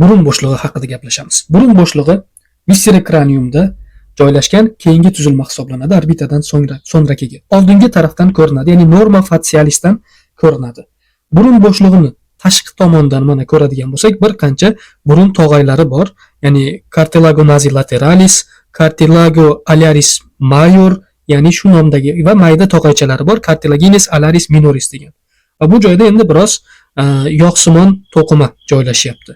Burun bo'shlig'i haqida gaplashamiz. Burun bo'shlig'i viscerokraniumda joylashgan keyingi tuzilma hisoblanadi, orbitadan so'ngrakiga. Oldingi tarafdan ko'rinadi, ya'ni norma facialisdan ko'rinadi. Burun bo'shlig'ini tashqi tomondan mana ko'radigan bo'lsak, bir qancha burun tog'aylari bor, ya'ni cartilago nasolaterales, cartilago alaris major, ya'ni shu nomdagi va mayda tog'aychalari bor, cartilaginous alaris minoris degan. Va bu joyda endi biroz yog'simon to'qima joylashyapti.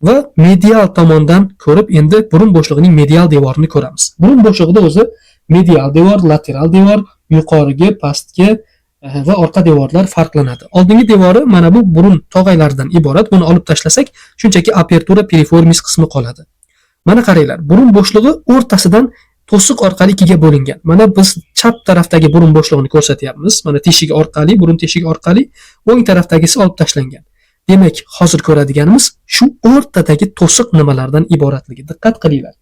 Va medial tomondan ko'rib endi burun bo'shlig'ining medial devorini ko'ramiz. Burun bo'shlig'ida o'zi medial devor, lateral devor, yuqoriga, pastga va orqa devorlar farqlanadi. Oldingi devori mana bu burun tog'aylaridan iborat. Buni olib tashlasak, shunchaki apertura piriformis qismi qoladi. Mana qaranglar, burun bo'shlig'i o'rtasidan to'siq orqali ikkiga bo'lingan. Mana biz chap tarafdagi burun bo'shlig'ini ko'rsatyapmiz. Mana teshigi orqali, burun teshigi orqali, o'ng tarafdagisi olib tashlangan. Demak, hozir ko'radiganimiz shu o'rtadagi to'siq nimalardan iboratligi. Diqqat qilinglar.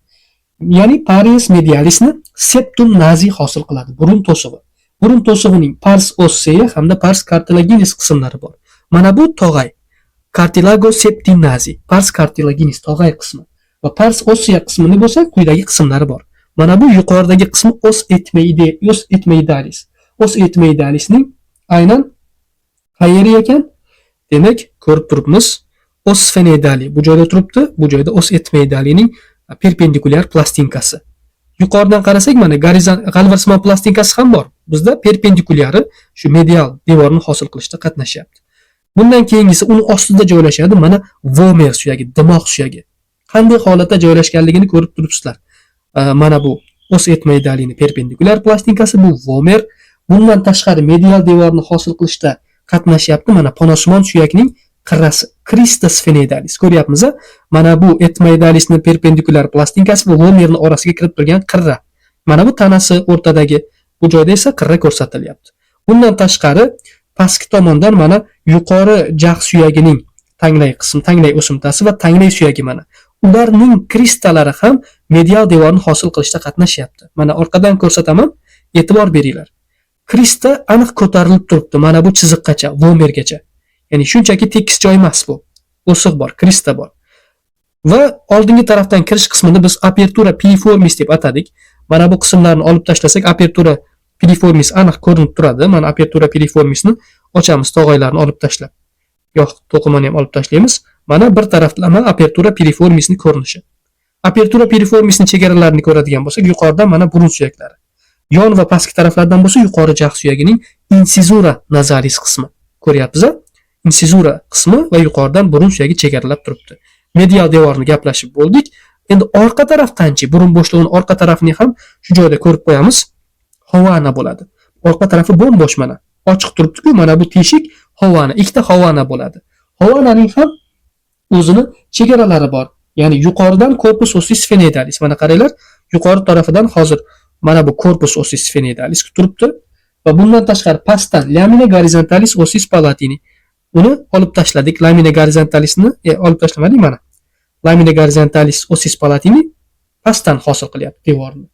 Ya'ni pares medialisni septum nazi hosil qiladi, burun to'sig'i. Burun to'sig'ining pars ossea hamda pars cartilaginis qismlari bor. Mana bu tog'ay cartilago septinazi, pars cartilaginis tog'ay qismi va pars ossea qismini bo'lsa, quyidagi qismlari bor. Mana bu yuqoridagi qismi os etmeidalis. Os etmeidalisning aynan qayeri ekan? Demak, ko'rib turibmiz, os sfenedali bu joyda turibdi, bu joyda os etmeidalining perpendikulyar plastinkasi. Yuqoridan qarasak, mana galvarsimon plastinkasi ham bor. Bizda perpendikulyari shu medial devorni hosil qilishda qatnashyapti. Bundan keyingisi uni ostida joylashadi, mana vomer suyagi, dimoq suyagi. Qanday holatda joylashganligini ko'rib turibsizlar. Mana bu os etmeidalining perpendikulyar plastinkasi, bu vomer. Bundan tashqari medial devorni hosil qilishda qatnashyapti. Mana ponosimon suyakning qirrasi, crista sfenedalis. Ko'ryapmiz, mana bu etmeidalisning perpendikulyar plastinkasi va vomerning orasiga kirib turgan qirra. Mana bu tanasi o'rtadagi, bu joyda esa qirra ko'rsatilyapti. Bundan tashqari pastki tomondan mana yuqori jag' suyagining tanglay qismi, tanglay o'simtasi va tanglay suyagi mana. Ularning kristalari ham medial devorni hosil qilishda qatnashyapti. Mana orqadan ko'rsataman, e'tibor beringlar. Krista aniq ko'tarilib turibdi, mana bu chiziqqacha, vomergacha. Ya'ni shunchaki tekis joy emas bu. O'siq bor, krista bor. Va oldingi tarafdan kirish qismini biz apertura piriformis deb atadik. Mana bu qismlarni olib tashlasak, apertura piriformis aniq ko'rinib turadi. Mana apertura piriformisni ochamiz, tog'aylarni olib tashlab. Yo'q, to'qimani ham olib tashlaymiz. Mana bir taraflama apertura piriformisni ko'rinishi. Apertura piriformisni chegaralarini ko'radigan bo'lsak, yuqoridan mana burun suyaklari. Yon va pastki taraflardan bo'lsa, yuqori jag' suyagining incisura nasalis qismi. Ko'ryapsiz? Incisura qismi va yuqoridan burun suyagi chegaralab turibdi. Medial devorni gaplashib bo'ldik. Endi orqa tarafdan-chi, burun bo'shlig'ining orqa tarafini ham shu joyda ko'rib qo'yamiz. Hovana bo'ladi. Orqa tarafi bo'm-bo'sh mana. Ochiq turibdi-ku, mana bu teshik hovana, ikkita hovana bo'ladi. Hovananing ham o'zini chegaralari bor. Ya'ni yuqoridan corpus ossis sfenedalis. Mana qaranglar, yuqori tarafidan hozir mana bu corpus ossis sfenedalis turibdi va bundan tashqari pastdan lamina horizontalis ossis palatini. Uni olib tashladik. Lamina horizontalisni olib tashlamadik mana. Lamina horizontalis ossis palatini pastdan hosil qilyapti devorni.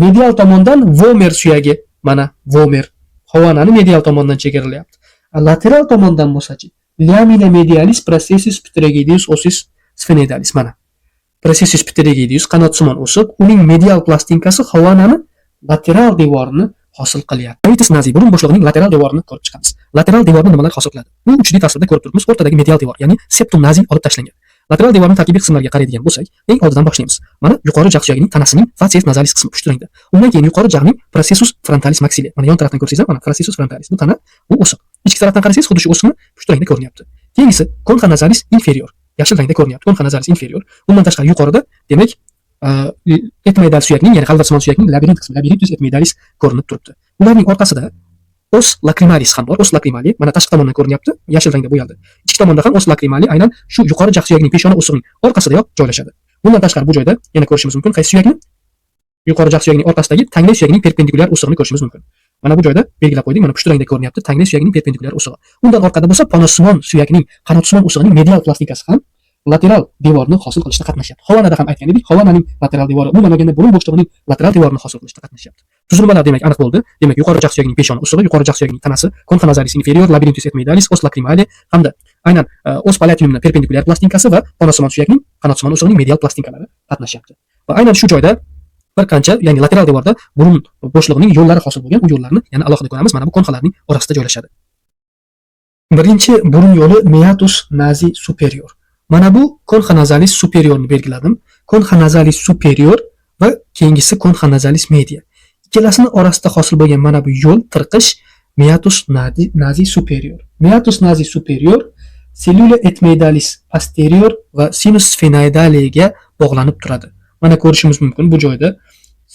Medial tomondan vomer suyagi, mana vomer hovonani medial tomondan chegaralayapti. Lateral tomondan bo'lsa-chi, lamina medialis processus pterygoideus ossis sfenedalis mana. Processus pterygoideus qanotsimon o'siq, uning medial plastinkasi hovonani lateral devorini hosil qilyapti. Meatus nazi burun bo'shlig'ining lateral devorini ko'rib chiqamiz. Lateral devorni nimalar hosil qiladi? Bu 3D tasvirda ko'rib turibmiz. O'rtadagi medial devor, ya'ni septum nazi olib tashlangan. Lateral devorning tarkibiy qismlariga qaraydigan bo'lsak, eng oldidan boshlaymiz. Mana yuqori jag' suyagining tanasining facies nasalis qismi pushti rangda. Undan keyin yuqori jag'ning processus frontalis maxilla. Mana yon tarafdan ko'rsangiz, mana processus frontalis. Bu tana, bu o'siq. Ichki tarafdan qarasangiz, xuddi shu o'siqni pushti rangda ko'rinyapti. Keyingisi concha nasalis inferior. Yashil rangda ko'rinyapti. Concha nasalis inferior. Undan tashqari yuqorida, demak, etmeidal suyakning, ya'ni qalvarsimon suyakning labirint qismi, labirintus etmeidalis ko'rinib turibdi. Ularning orqasida os lacrimalis ham bor. Os lacrimali mana tashqi tomondan ko'rinyapti, yashil rangda bo'yaldi. Ichki tomonda ham os lacrimali aynan shu yuqori jag' suyagining peshona o'sig'ining orqasidayoq joylashadi. Bundan tashqari bu joyda yana ko'rishimiz mumkin qaysi suyakni? Yuqori jag' suyagining orqasidagi tanglay suyagining perpendikulyar o'sig'ini ko'rishimiz mumkin. Mana bu joyda belgilab qo'ydik, mana pushti rangda ko'rinyapti, tanglay suyagining perpendikulyar o'sig'i. Undan orqada bo'lsa, ponosimon suyakning qanotsimon o'sig'ining medial plastikasi ham lateral devorni hosil qilishda qatnashyapti. Hovonada ham aytgan edik, hovananing lateral devori, umuman olganda burun bo'shlig'ining lateral devorini hosil qilishda qatnashyapti. Tuzilmalar demak aniq bo'ldi. Demak, yuqori jag' suyagining peshona usig'i, yuqori jag' suyagining tanasi, concha nasalis inferior, labyrinthus etmoidalis, os lacrimale hamda aynan os palatinumni perpendikulyar plastinkasi va qanotsimon suyakning, qanotsimon usig'ining medial plastinkalari qatnashyapti. Va aynan shu joyda bir qancha, ya'ni lateral devorda burun bo'shlig'ining yo'llari hosil bo'lgan. Bu yo'llarni yana alohida ko'ramiz. Mana bu konxalarning orasida joylashadi. Birinchi burun yo'li meatus nasi superior. Mana bu concha nasalis superiorni belgiladim. Concha nasalis superior va keyingisi concha nasalis media. Ikkalasini orasida hosil bo'lgan mana bu yo'l tirqish meatus nasi superior. Meatus nasi superior cellula etmoidalis posterior va sinus sphenoidaliyga bog'lanib turadi. Mana ko'rishimiz mumkin bu joyda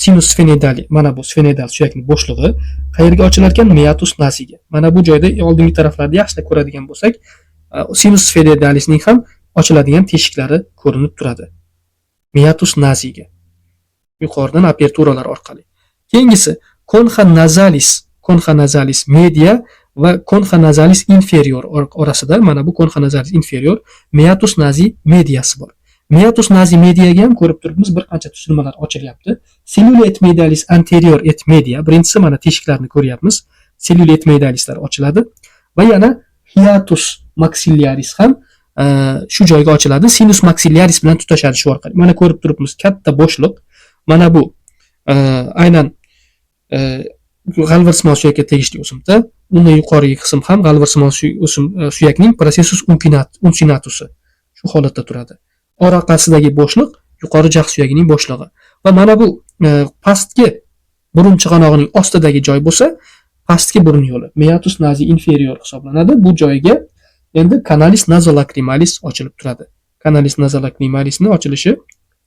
sinus sphenoidali, mana bu sphenoidal suyakning bo'shlig'i qayerga ochilar ekan? Meatus nasiga. Mana bu joyda oldingi taraflarda yaxshilab ko'radigan bo'lsak, sinus sphenoidalisning ham ochiladigan teshiklari ko'rinib turadi. Meatus nasiga. Yuqoridan aperturalar orqali. Keyingisi concha nasalis media va concha nasalis inferior orasida mana bu concha nasalis inferior meatus nasi mediasi bor. Meatus nasi mediaga ham ko'rib turibmiz, bir qancha tuzilmalar ochilyapti. Cellula etmoidalis anterior et media, birinchisi mana teshiklarni ko'ryapmiz. Cellula etmoidalislar ochiladi va yana hiatus maxillaris ham shu joyga ochiladi. Sinus maxillaris bilan tutashadi shu orqali. Mana ko'rib turibmiz, katta bo'shliq. Mana bu aynan g'alvirsimon suyakka tegishli o'simta. Undan yuqorgi qism ham g'alvirsimon suyakning processus uncinatusi shu holatda turadi. Oraqasidagi bo'shliq yuqori jag' suyagining bo'shlig'i. Va mana bu pastki burun chig'anog'ining ostidagi joy bo'lsa, pastki burun yo'li meatus nasi inferior hisoblanadi. Bu joyga endi canalis nasolacrimalis ochilib turadi. Canalis nasolacrimalisning ochilishi,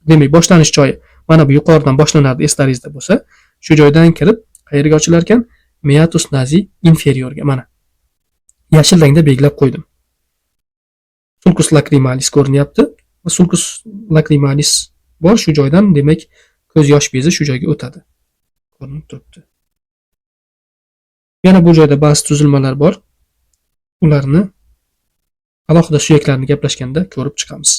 demak, boshlanish joyi mana bu yuqoridan boshlanadi, eslaringizda bo'lsa, shu joydan kirib qayerga ochilar ekan? Meatus nasi inferiorga. Mana yashil rangda belgilab qo'ydim. Sulcus lacrimalis ko'rinyapti. Sulcus lacrimalis bor shu joydan, demak, ko'z yosh bezi shu joyga o'tadi. Ko'rinib turibdi. Yana bu joyda ba'zi tuzilmalar bor. Ularni alohida suyaklarni gaplashganda ko'rib chiqamiz.